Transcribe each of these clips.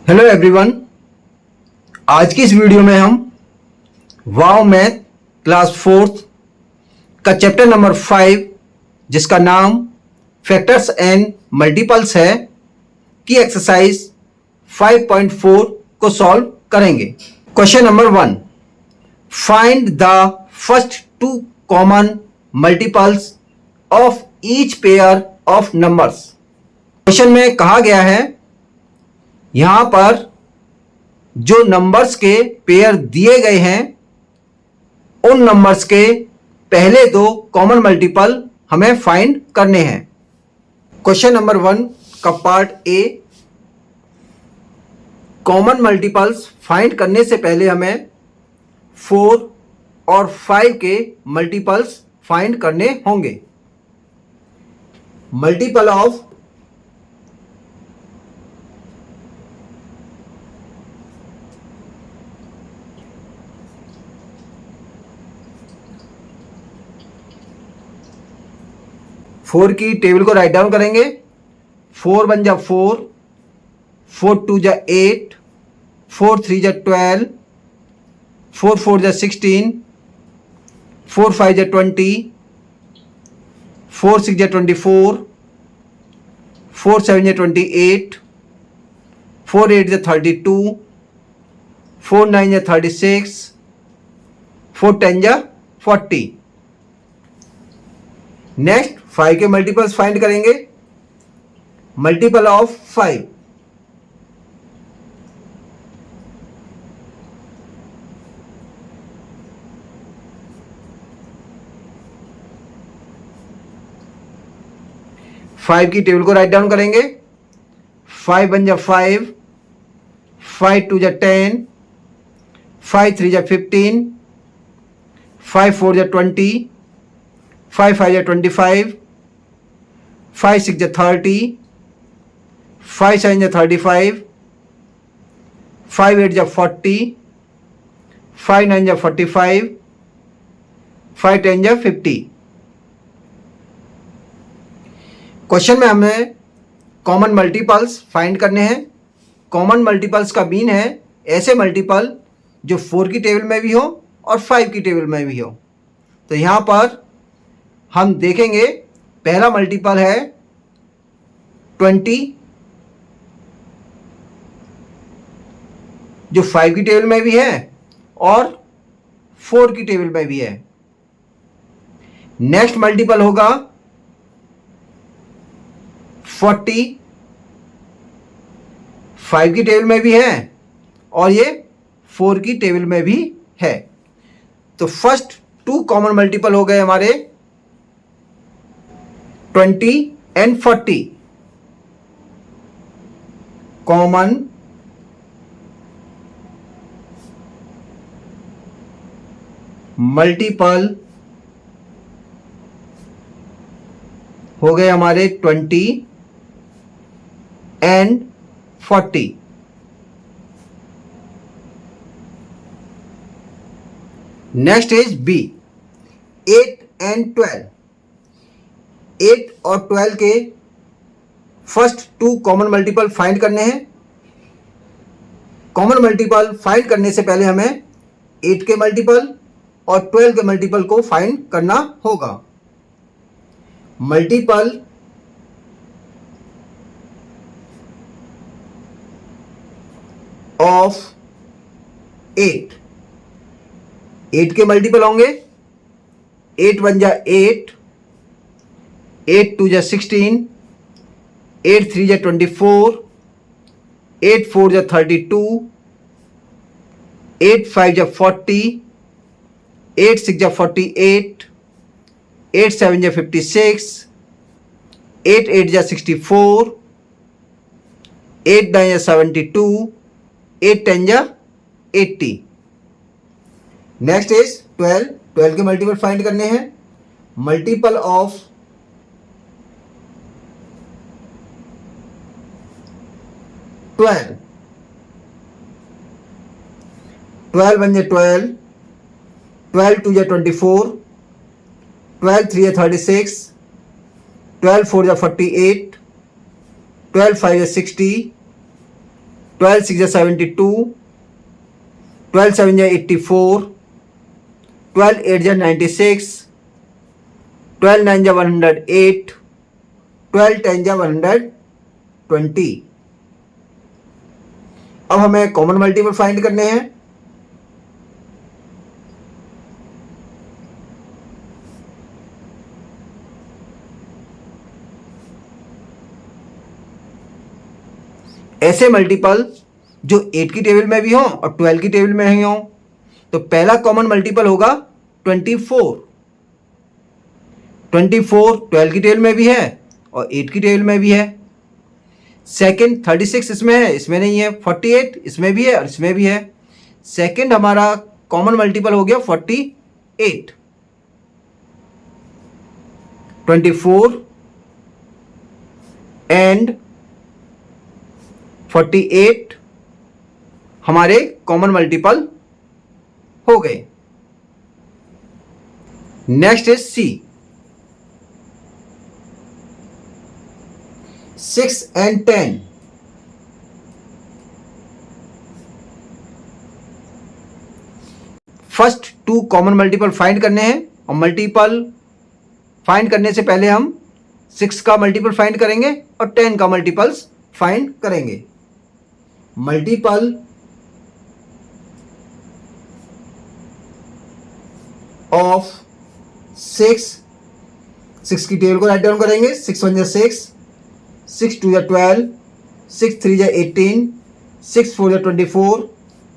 Hello everyone. आज की इस वीडियो में हम वाव मैथ क्लास 4th का चैप्टर नंबर 5 जिसका नाम फैक्टर्स एंड मल्टीपल्स है की एक्सरसाइज 5.4 को सॉल्व करेंगे। Question number 1, find the first two common multiples of each pair of numbers. Question में कहा गया है यहां पर जो नंबर्स के पेयर दिए गए हैं उन नंबर्स के पहले दो कॉमन मल्टीपल हमें फाइंड करने हैं। क्वेश्चन नंबर 1 का part A, common multiples find करने से पहले हमें 4 और 5 के मल्टीपल्स फाइंड करने होंगे। मल्टीपल ऑफ 4 की टेबल को राइट डाउन करेंगे। 4 1 जा 4, 4 2 जा 8, 4 3 जा 12, 4 4 जा 16, 4 5 जा 20, 4 6 जा 24, 4 7 जा 28, 4 8 जा 32, 4 9 जा 36, 4 10 जा 40। नेक्स्ट 5 के मल्टीपल्स फाइंड करेंगे। मल्टीपल ऑफ 5, फाइव की टेबल को राइट डाउन करेंगे। 5 1 जा 5, 5 2 जा 10, 5 3 जा 15, 5 4 जा 20, 5 5 जा 25, 5 6 जा 30, 5 7 जा 35, 5 8 जा 40, 5 9 जा 45, 5 10 जा 50। क्वेश्चन में हमें कॉमन मल्टीपल्स फाइंड करने हैं। कॉमन मल्टीपल्स का मीन है ऐसे मल्टीपल जो 4 की टेबल में भी हो और 5 की टेबल में भी हो। तो यहाँ पर हम देखेंगे पहला मल्टीपल है 20 जो 5 की टेबल में भी है और 4 की टेबल में भी है। नेक्स्ट मल्टीपल होगा 40, 5 की टेबल में भी है और ये 4 की टेबल में भी है। तो फर्स्ट टू कॉमन मल्टीपल हो गए हमारे 20 एंड 40। कॉमन मल्टीपल हो गए हमारे 20 and 40। Next is B, 8 and 12। 8 और 12 के first two common multiple find करने हैं। कॉमन मल्टीपल फाइंड करने से पहले हमें 8 के मल्टीपल और 12 के मल्टीपल को फाइंड करना होगा। मल्टीपल ऑफ 8, 8 के मल्टीपल होंगे 8 1 जा 8, 8 2 जा 16, 8 3 जा 24, 8 4 जा 32, 8 5 जा 40, 8 6 जा 48, 8 7 जा 56, 8 8 जा 64, 8 9 जा 72, 8 10 जा 80। नेक्स्ट इज 12, 12 के मल्टीपल फाइंड करने हैं। मल्टीपल ऑफ 12, 12 1 जा 12, 12 2 जा 24, 12 3 जा 36, 12 4 जा 48, 12 5 जा 60, 12 6 72, 12 7 84, 12 8 96, 12 9 108, 12 10 120। अब हमें कॉमन मल्टीपल फाइंड करने हैं। ऐसे मल्टीपल जो 8 की टेबल में भी हो और 12 की टेबल में ही हो। तो पहला कॉमन मल्टीपल होगा 24। 24 12 की टेबल में भी है और 8 की टेबल में भी है। सेकंड 36 इसमें है, इसमें नहीं है। 48 इसमें भी है और इसमें भी है। सेकंड हमारा कॉमन मल्टीपल हो गया 48। 24 एंड 48 हमारे कॉमन मल्टीपल हो गए। Next is C. 6 and 10। First two common multiple find करने हैं और मल्टीपल फाइंड करने से पहले हम 6 का मल्टीपल फाइंड करेंगे और 10 का मल्टीपल्स फाइंड करेंगे। मल्टीपल ऑफ 6 की टेबल को राइट डाउन करेंगे। 6 1 6, 6 2 12, 6 3 18, 6 4 24,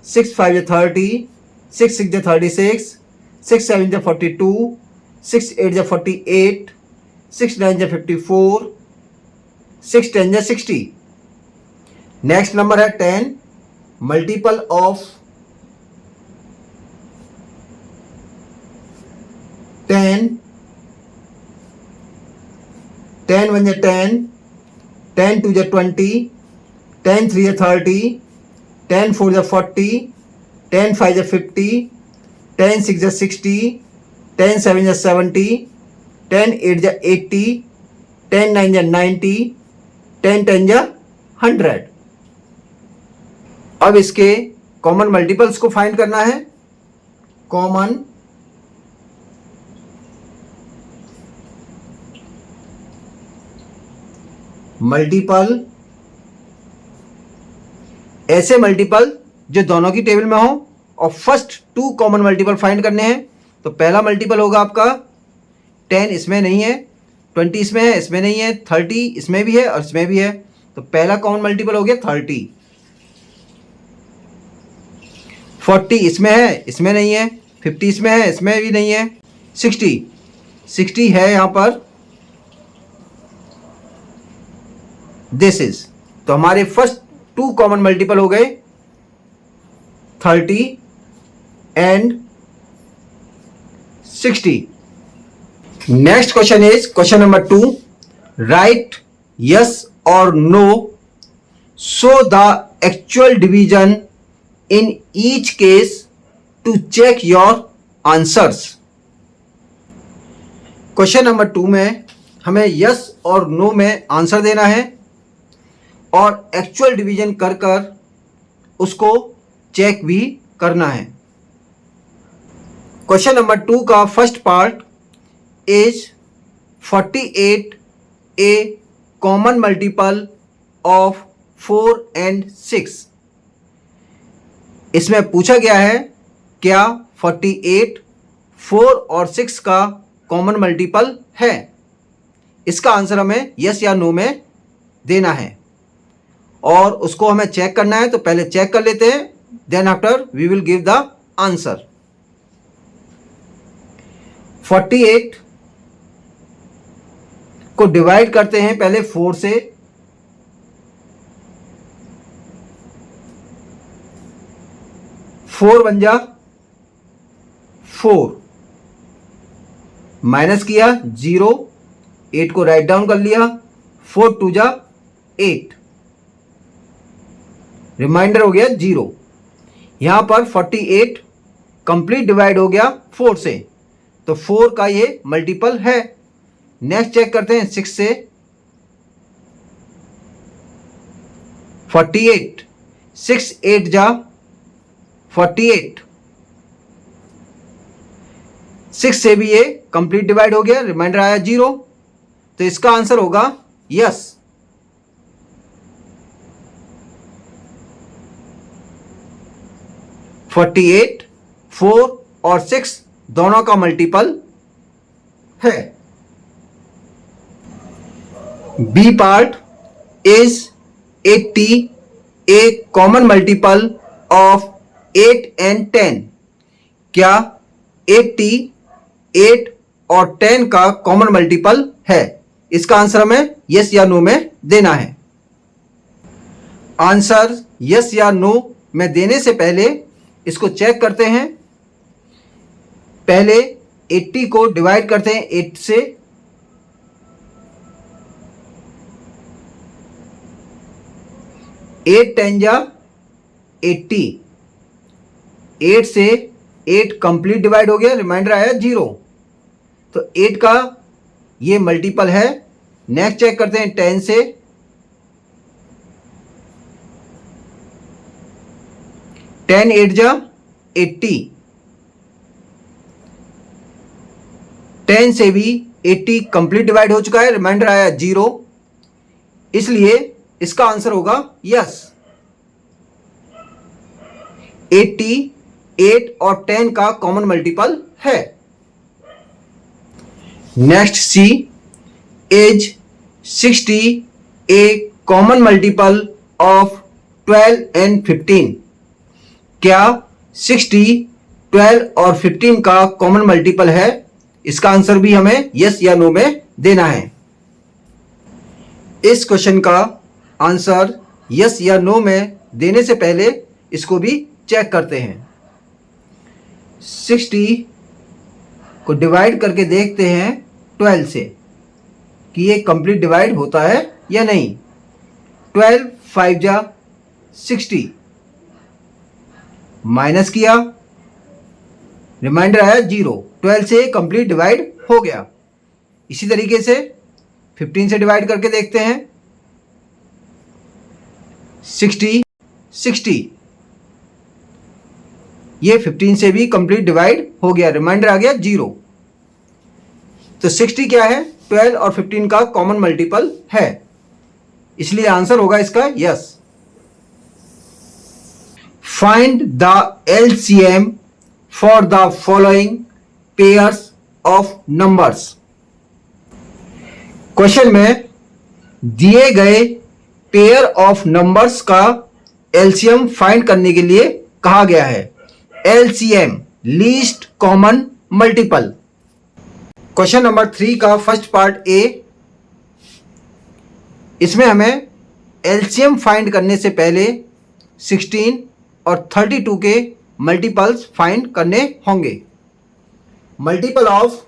6 5 30, 6 6 36, 6 7 42, 6 8 48, 6 9 54, 6 10 60। नेक्स्ट नंबर है 10। Multiple of 10, 10 1 10, 10 2 20, 10 3 30, 10 4 40, 10 5 50, 10 6 60, 10 7 70, 10 8 80, 10 9 90, 10 10 100। अब इसके कॉमन मल्टीपल्स को फाइंड करना है। कॉमन मल्टीपल, ऐसे मल्टीपल जो दोनों की टेबल में हो और first two common multiple find करने हैं। तो पहला मल्टीपल होगा आपका 10, इसमें नहीं है। 20 इसमें है, इसमें नहीं है। 30 इसमें भी है और इसमें भी है। तो पहला कॉमन मल्टीपल हो गया 30। 40 इसमें है, इसमें नहीं है। 50 इसमें है, इसमें भी नहीं है। 60 है यहां पर। दिस इज, तो हमारे फर्स्ट टू कॉमन मल्टीपल हो गए 30 and 60। Next question is question number 2। Right yes और no, show the actual division in each case to check your answers. Question number 2 में हमें यस और नो में आंसर देना है और एक्चुअल डिवीजन कर कर उसको चेक भी करना है। क्वेश्चन नंबर 2 का first part is 48 A common multiple of 4 and 6। इसमें पूछा गया है क्या 48 4 और 6 का कॉमन मल्टीपल है। इसका आंसर हमें यस या नो में देना है और उसको हमें चेक करना है। तो पहले चेक कर लेते हैं, then after we will give the answer. 48 को डिवाइड करते हैं पहले 4 से। 4 बन जा 4, माइनस किया 0, 8 को राइट डाउन कर लिया। 4 2 जा 8, रिमाइंडर हो गया 0। यहां पर 48 कंप्लीट डिवाइड हो गया 4 से, तो 4 का ये मल्टीपल है। नेक्स्ट चेक करते हैं 6 से। 48 6 8 जा 48, 6 से भी ये कंप्लीट डिवाइड हो गया, रिमाइंडर आया 0, तो इसका आंसर होगा यस। फोर्टी एट 4 और 6 दोनों का मल्टीपल है। B part, is 80 a common multiple of 8 and 10? क्या 80 8 और 10 का कॉमन मल्टीपल है? इसका आंसर हमें यस या नो में देना है। आंसर यस या नो में देने से पहले इसको चेक करते हैं। पहले 80 को डिवाइड करते हैं 8 से, 8 10 जा 80, 8 से 8 कंप्लीट डिवाइड हो गया, रिमाइंडर आया 0, तो 8 का ये मल्टीपल है। नेक्स्ट चेक करते हैं 10 से, 10 8 जा 80, 10 से भी 80 कंप्लीट डिवाइड हो चुका है, रिमाइंडर आया 0, इसलिए इसका आंसर होगा यस। 80 8 और 10 का कॉमन मल्टीपल है। Next C, is 60 a common multiple of 12 and 15? क्या 60 12 और 15 का कॉमन मल्टीपल है? इसका आंसर भी हमें यस या नो में देना है। इस क्वेश्चन का आंसर यस या नो में देने से पहले इसको भी चेक करते हैं। 60 को डिवाइड करके देखते हैं 12 से कि ये कंप्लीट डिवाइड होता है या नहीं। 12 5 जा 60, माइनस किया, रिमाइंडर आया 0, 12 से कंप्लीट डिवाइड हो गया। इसी तरीके से 15 से डिवाइड करके देखते हैं। 60 60, ये 15 से भी कंप्लीट डिवाइड हो गया, रिमाइंडर आ गया 0, तो 60 क्या है? 12 और 15 का कॉमन मल्टीपल है, इसलिए आंसर होगा इसका yes. Find the LCM for the following pairs of numbers. Question में दिए गए पेयर ऑफ नंबर्स का LCM फाइंड करने के लिए कहा गया है। LCM least common multiple. Question number 3 का फर्स्ट पार्ट ए, इसमें हमें LCM फाइंड करने से पहले 16 और 32 के मल्टीपल्स फाइंड करने होंगे। मल्टीपल ऑफ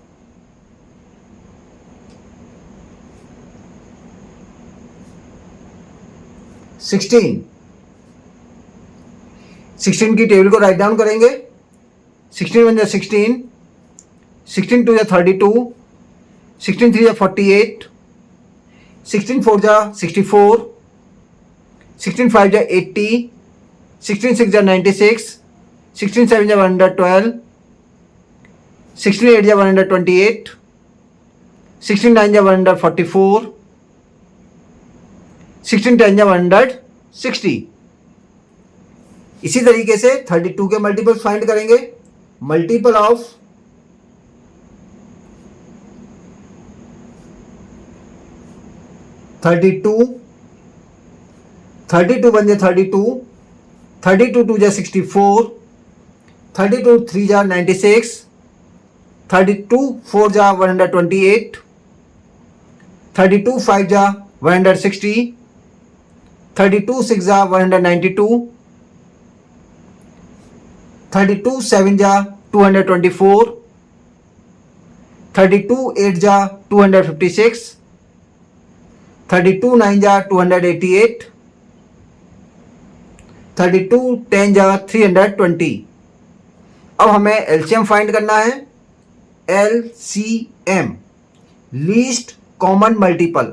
16 की टेबल को राइट डाउन करेंगे। 16 1 जा 16, 16 2 जा 32, 16 3 जा 48, 16 4 जा 64, 16 5 जा 80, 16 6 जा 96, 16 7 जा 112, 16 8 जा 128, 16 9 जा 144, 16 10 जा 160। इसी तरीके से 32 के मल्टीपल फाइंड करेंगे। मल्टीपल ऑफ 32, 32 1 जा 32, 32 2 जा 64, 32 3 जा 96, 32 4 जा 128, 32 5 जा 160, 32 6 जा 192, 32 7 जा 224, 32 8 जा 256, 32 9 जा 288, 32 10 जा 320। अब हमें एलसीएम फाइंड करना है। LCM least common multiple.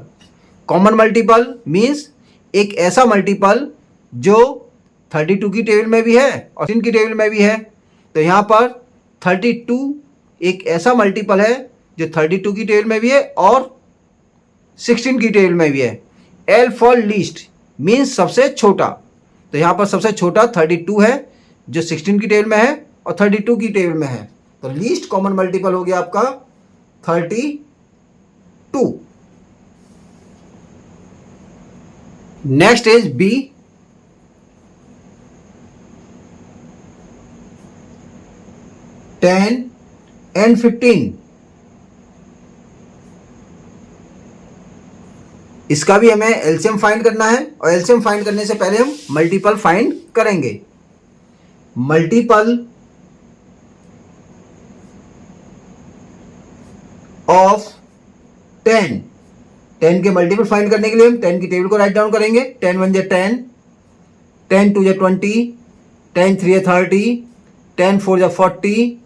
Common multiple means एक ऐसा मल्टीपल जो 32 की टेबल में भी है और 16 की टेबल में भी है। तो यहाँ पर 32 एक ऐसा मल्टीपल है जो 32 की टेबल में भी है और 16 की टेबल में भी है। एल फॉर लीस्ट मीन्स सबसे छोटा। तो यहाँ पर सबसे छोटा 32 है जो 16 की टेबल में है और 32 की टेबल में है। तो लीस्ट कॉमन मल्टीपल हो गया आपका 32। Next is B. 10 and 15। इसका भी हमें एलसीएम फाइंड करना है और एलसीएम फाइंड करने से पहले हम मल्टीपल फाइंड करेंगे। Multiple of 10। 10 के मल्टीपल फाइंड करने के लिए हम 10 की टेबल को राइट डाउन करेंगे। 10 1 जा 10, 10 2 जा 20, 10 3 जा 30, 10 4 जा 40,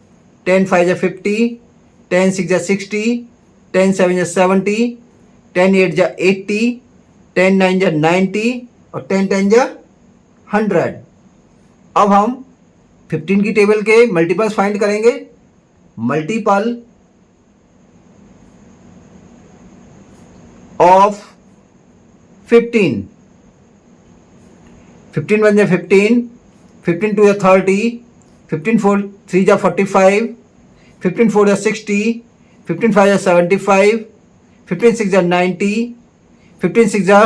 10 5 जा 50, 10 6 जा 60, 10 7 जा 70, 10 8 जा 80, 10 9 जा 90 और 10 10 जा 100। अब हम 15 की टेबल के मल्टीपल्स फाइंड करेंगे। Multiple of 15। 15 1 जा 15, 15 2 जा 30, 15 4 3 जा 45, 15 4 जा 60, 15 5 जा 75, 15 6 जा 90, 15 6 जा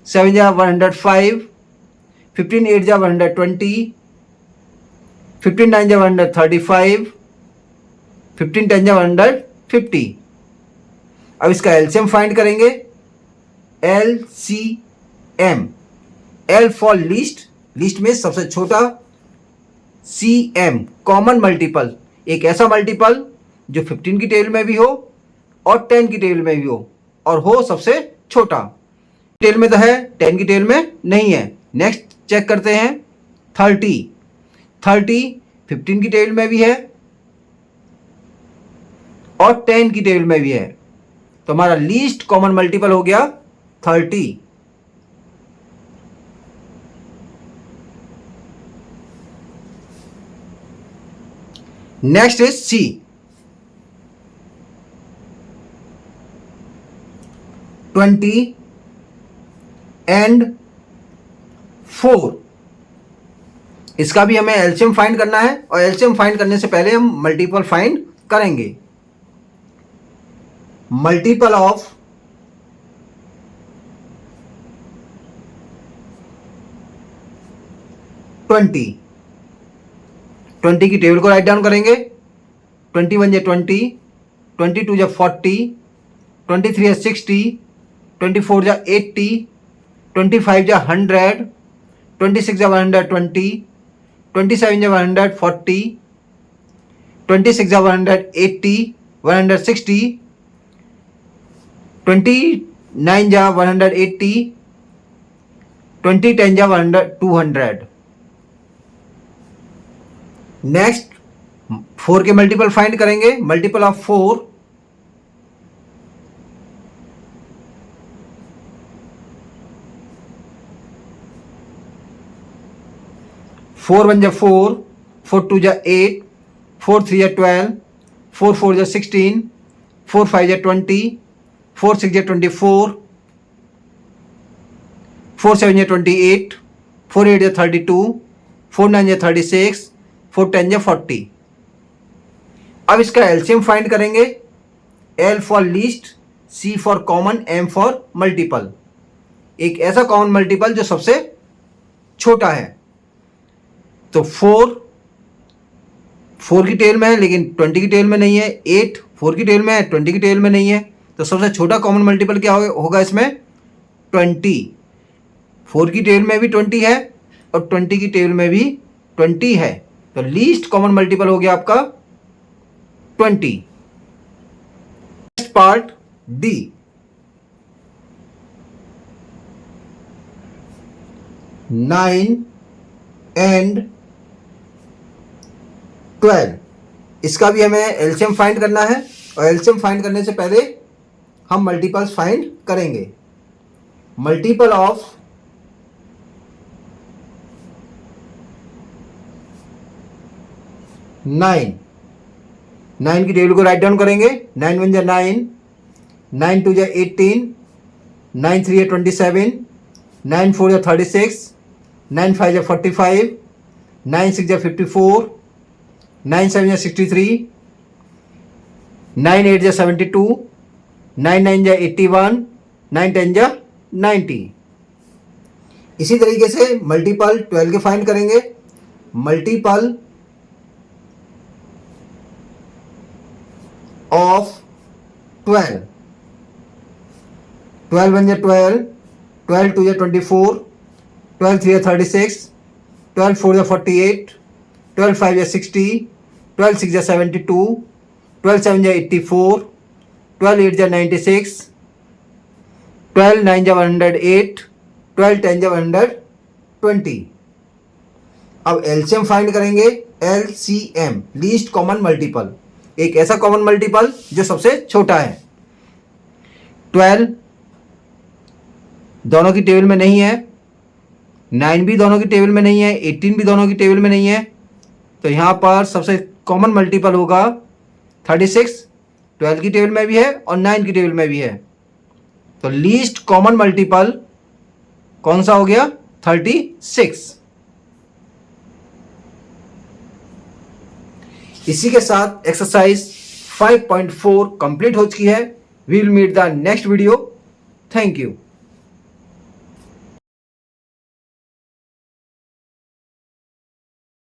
7 जा 105, 15 8 जा 120, 15 9 जा 135, 15 10 जा 150। अब इसका एलसीएम फाइंड करेंगे। LCM, L for least, least में सबसे छोटा, सीएम कॉमन मल्टीपल, एक ऐसा मल्टीपल जो 15 की टेबल में भी हो और 10 की टेबल में भी हो और हो सबसे छोटा। टेबल में तो है, 10 की टेबल में नहीं है। नेक्स्ट चेक करते हैं 30। 30 15 की टेबल में भी है और 10 की टेबल में भी है। तो हमारा लीस्ट कॉमन मल्टीपल हो गया 30। Next is C. 20 and 4। इसका भी हमें एलसीएम फाइंड करना है और एलसीएम फाइंड करने से पहले हम मल्टीपल फाइंड करेंगे। Multiple of 20। 20 की टेबल को राइट डाउन करेंगे। 21 जा 20, 22 जा 40, 23 जा 60, 24 जा 80, 25 जा 100, 26 जा 120, 27 जा 140, 26 जा 180, 160, 29 जा 180, 20 10 जा 200। नेक्स्ट 4 के मल्टीपल फाइंड करेंगे। मल्टीपल ऑफ 4, 4 1 जा 4, 4 2 जा 8, 4 3 जा 12, 4 4 जा 16, 4 5 जा 20, 4 6 जा 24, 4 7 जा 28, 4 8 जा 32, 4 9 जा 36, 4 10 जा 40। अब इसका एलसीएम फाइंड करेंगे। L for least, C for common, M for multiple, एक ऐसा कॉमन मल्टीपल जो सबसे छोटा है। तो 4 की टेल में है लेकिन 20 की टेल में नहीं है। 8 4 की टेल में है, 20 की टेल में नहीं है। तो सबसे छोटा कॉमन मल्टीपल क्या होगा इसमें? 20। 4 की टेल में भी 20 है और 20 की टेल में भी 20 है। तो लीस्ट कॉमन मल्टीपल हो गया आपका 20। Next part D. 9 and 12। इसका भी हमें एलसीएम फाइंड करना है और एलसीएम फाइंड करने से पहले हम मल्टीपल्स फाइंड करेंगे। मल्टीपल ऑफ 9, 9 की टेबल को राइट डाउन करेंगे। 9 1 जा 9, 9 2 जा 18, 9 3 जा 27, 9 4 जा 36, 9 5 जा 45, 9 6 जा 54, 9 7 जा 63, 9 8 जा 72, 9 9 जा 81, 9 10 जा 90। इसी तरीके से मल्टीपल 12 के फाइंड करेंगे। मल्टीपल ऑफ 12, 12 1 जा 12, 12 2 जा 24, 12 3 जा 36, 12 4 जा 48, 12 5 जा 60, 12 6 जा 72, 12 7 जा 84, 12 8 जा 96, 12 9 जा 108, 12 10 जा 120। अब एलसीएम फाइंड करेंगे। एलसीएम लीस्ट कॉमन मल्टीपल, एक ऐसा कॉमन मल्टीपल जो सबसे छोटा है। 12 दोनों की टेबल में नहीं है, 9 भी दोनों की टेबल में नहीं है, 18 भी दोनों की टेबल में नहीं है, तो यहां पर सबसे कॉमन मल्टीपल होगा 36। 12 की टेबल में भी है और 9 की टेबल में भी है, तो लीस्ट कॉमन मल्टीपल कौन सा हो गया? 36। इसी के साथ एक्सरसाइज 5.4 कंप्लीट हो चुकी है। We will meet the next video. Thank you.